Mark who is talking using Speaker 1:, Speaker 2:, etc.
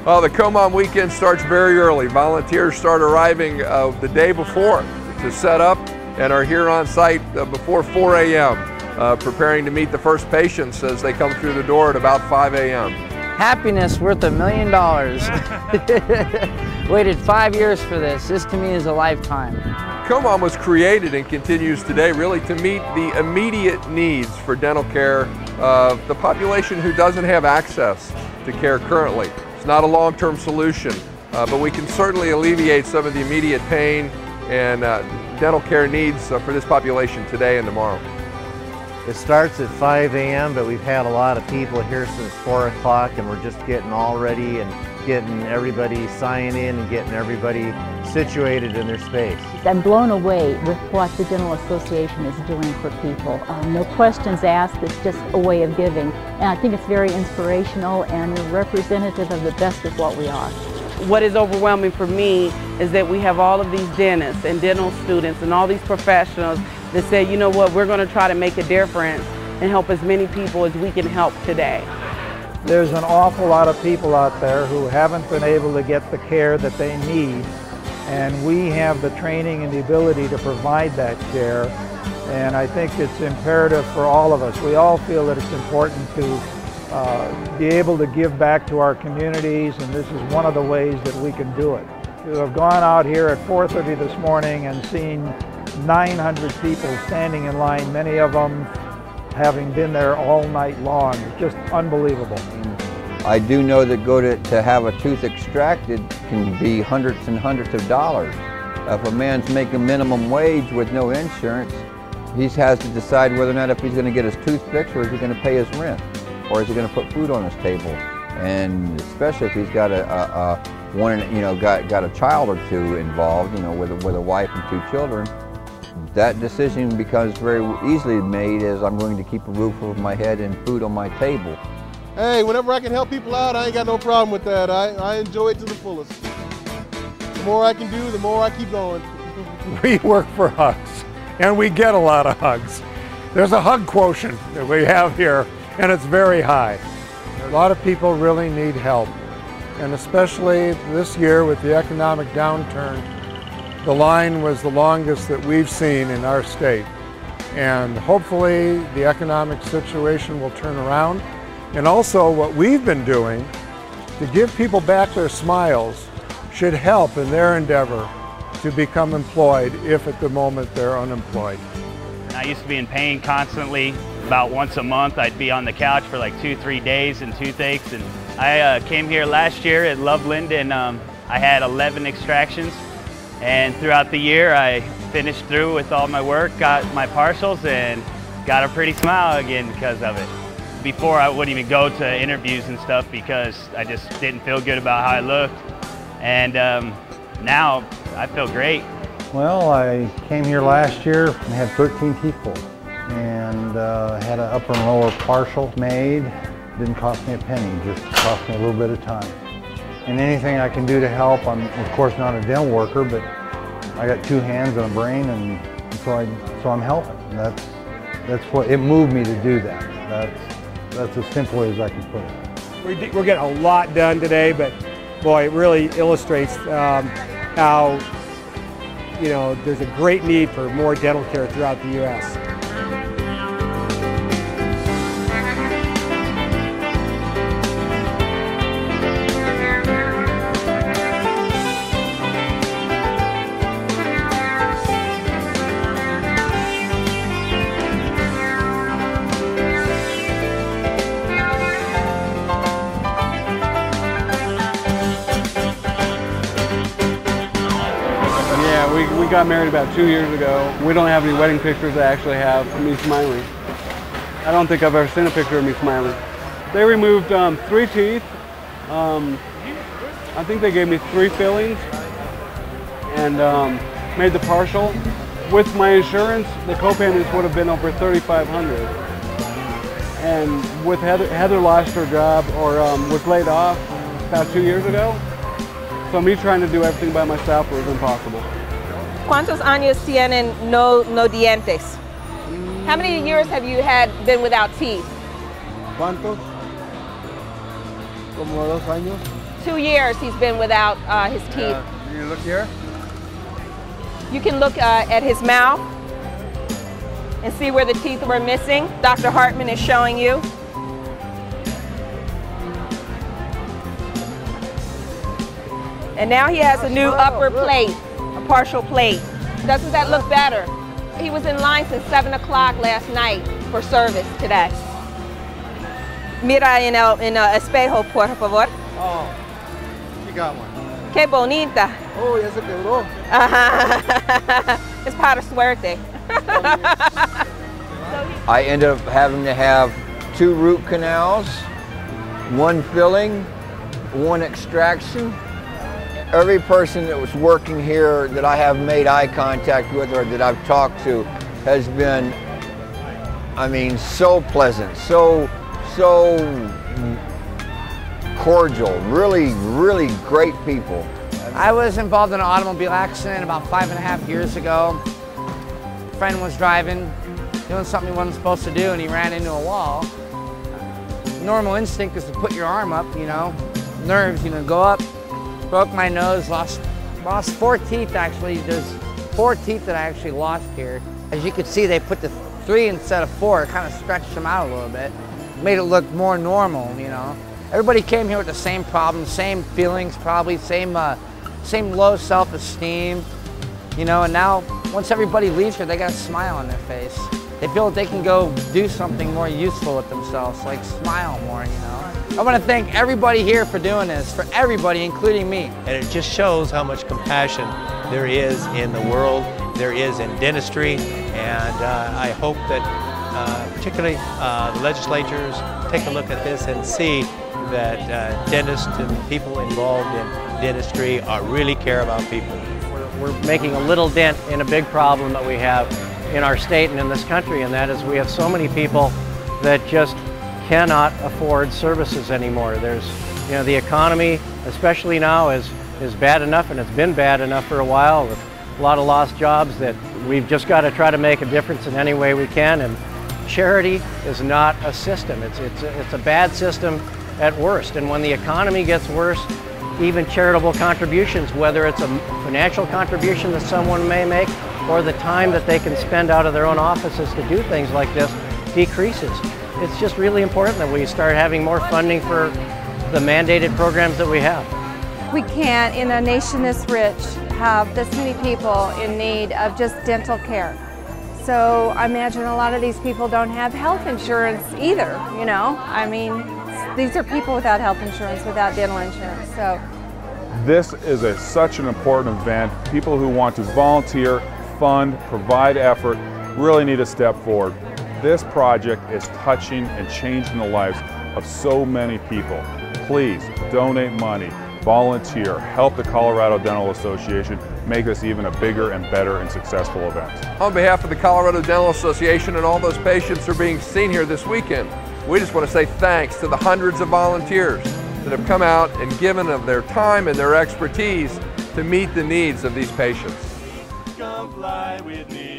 Speaker 1: Well, the COMOM weekend starts very early. Volunteers start arriving the day before to set up and are here on site before 4 a.m. Preparing to meet the first patients as they come through the door at about 5 a.m.
Speaker 2: Happiness worth $1 million. Waited 5 years for this. This to me is a lifetime.
Speaker 1: COMOM was created and continues today really to meet the immediate needs for dental care of the population who doesn't have access to care currently. It's not a long-term solution, but we can certainly alleviate some of the immediate pain and dental care needs for this population today and tomorrow.
Speaker 3: It starts at 5 a.m., but we've had a lot of people here since 4 o'clock, and we're just getting all ready and getting everybody signed in and getting everybody situated in their space.
Speaker 4: I'm blown away with what the Dental Association is doing for people. No questions asked, it's just a way of giving. And I think it's very inspirational and representative of the best of what we are.
Speaker 5: What is overwhelming for me is that we have all of these dentists and dental students and all these professionals that say, you know what, we're going to try to make a difference and help as many people as we can help today.
Speaker 6: There's an awful lot of people out there who haven't been able to get the care that they need, and we have the training and the ability to provide that care, and I think it's imperative for all of us. We all feel that it's important to be able to give back to our communities, and this is one of the ways that we can do it. To have gone out here at 4:30 this morning and seen 900 people standing in line, many of them having been there all night long, it's just unbelievable.
Speaker 7: I do know that to have a tooth extracted can be hundreds and hundreds of dollars. If a man's making minimum wage with no insurance, he has to decide whether or not if he's going to get his tooth fixed or is he going to pay his rent, or is he going to put food on his table. And especially if he's got got a child or two involved, with a wife and 2 children, that decision becomes very easily made as I'm going to keep a roof over my head and food on my table.
Speaker 8: Hey, whenever I can help people out, I ain't got no problem with that. I enjoy it to the fullest. The more I can do, the more I keep going.
Speaker 6: We work for hugs, and we get a lot of hugs. There's a hug quotient that we have here, and it's very high. A lot of people really need help, and especially this year with the economic downturn, the line was the longest that we've seen in our state. And hopefully the economic situation will turn around. And also what we've been doing to give people back their smiles should help in their endeavor to become employed if at the moment they're unemployed.
Speaker 9: I used to be in pain constantly. About once a month I'd be on the couch for like 2-3 days and toothaches. And I came here last year at Loveland, and I had 11 extractions. And throughout the year I finished through with all my work, got my partials, and got a pretty smile again because of it. Before I wouldn't even go to interviews and stuff because I just didn't feel good about how I looked. And now I feel great.
Speaker 6: Well, I came here last year and had 13 teeth pulled, and had an upper and lower partial made. Didn't cost me a penny, just cost me a little bit of time. And anything I can do to help, I'm of course not a dental worker, but I got 2 hands and a brain, and so I'm helping. That's what it moved me to do that. That's as simple as I can put it.
Speaker 10: We're getting a lot done today, but boy, it really illustrates how there's a great need for more dental care throughout the U.S.
Speaker 11: We got married about 2 years ago. We don't have any wedding pictures that actually have me smiling. I don't think I've ever seen a picture of me smiling. They removed 3 teeth. I think they gave me 3 fillings and made the partial. With my insurance, the co-payments would have been over $3,500. And with Heather lost her job or was laid off about 2 years ago. So me trying to do everything by myself was impossible.
Speaker 12: ¿Cuántos años tienen no dientes? How many years have you been without teeth?
Speaker 8: ¿Cuántos? Como 2 años.
Speaker 12: 2 years he's been without his teeth.
Speaker 13: You look here?
Speaker 12: You can look at his mouth and see where the teeth were missing. Dr. Hartman is showing you. And now he has a new upper plate, a partial plate. Doesn't that look better? He was in line since 7 o'clock last night for service today. Mira en el espejo, por favor.
Speaker 13: Oh, she got one.
Speaker 12: Qué bonita.
Speaker 13: Oh, ya se quebró.
Speaker 12: Es para suerte.
Speaker 7: I ended up having to have 2 root canals, 1 filling, 1 extraction. Every person that was working here that I have made eye contact with or that I've talked to has been, I mean, so pleasant, so cordial, really great people.
Speaker 2: I was involved in an automobile accident about 5.5 years ago. A friend was driving, doing something he wasn't supposed to do, and he ran into a wall. Normal instinct is to put your arm up, you know, nerves, you know, go up. Broke my nose, lost 4 teeth actually. There's 4 teeth that I actually lost here. As you can see, they put the 3 instead of 4. It kind of stretched them out a little bit. Made it look more normal, you know. Everybody came here with the same problems, same feelings probably, same low self-esteem, you know, and now once everybody leaves here, they got a smile on their face. They feel that they can go do something more useful with themselves, like smile more, you know. I want to thank everybody here for doing this, for everybody, including me.
Speaker 14: And it just shows how much compassion there is in the world, there is in dentistry, and I hope that particularly the legislatures take a look at this and see that dentists and people involved in dentistry really care about people.
Speaker 15: We're making a little dent in a big problem that we have in our state and in this country, and that is we have so many people that just cannot afford services anymore. There's, you know, the economy, especially now, is bad enough, and it's been bad enough for a while with a lot of lost jobs that we've just got to try to make a difference in any way we can. And charity is not a system. It's a bad system at worst. And when the economy gets worse, even charitable contributions, whether it's a financial contribution that someone may make or the time that they can spend out of their own offices to do things like this, decreases. It's just really important that we start having more funding for the mandated programs that we have.
Speaker 16: We can't, in a nation this rich, have this many people in need of just dental care. So I imagine a lot of these people don't have health insurance either, you know. I mean, these are people without health insurance, without dental insurance. So
Speaker 17: this is such an important event. People who want to volunteer, fund, provide effort really need to step forward. This project is touching and changing the lives of so many people. Please donate money, volunteer, help the Colorado Dental Association make this even a bigger and better and successful event.
Speaker 1: On behalf of the Colorado Dental Association and all those patients who are being seen here this weekend, we just want to say thanks to the hundreds of volunteers that have come out and given of their time and their expertise to meet the needs of these patients.
Speaker 18: Come fly with me.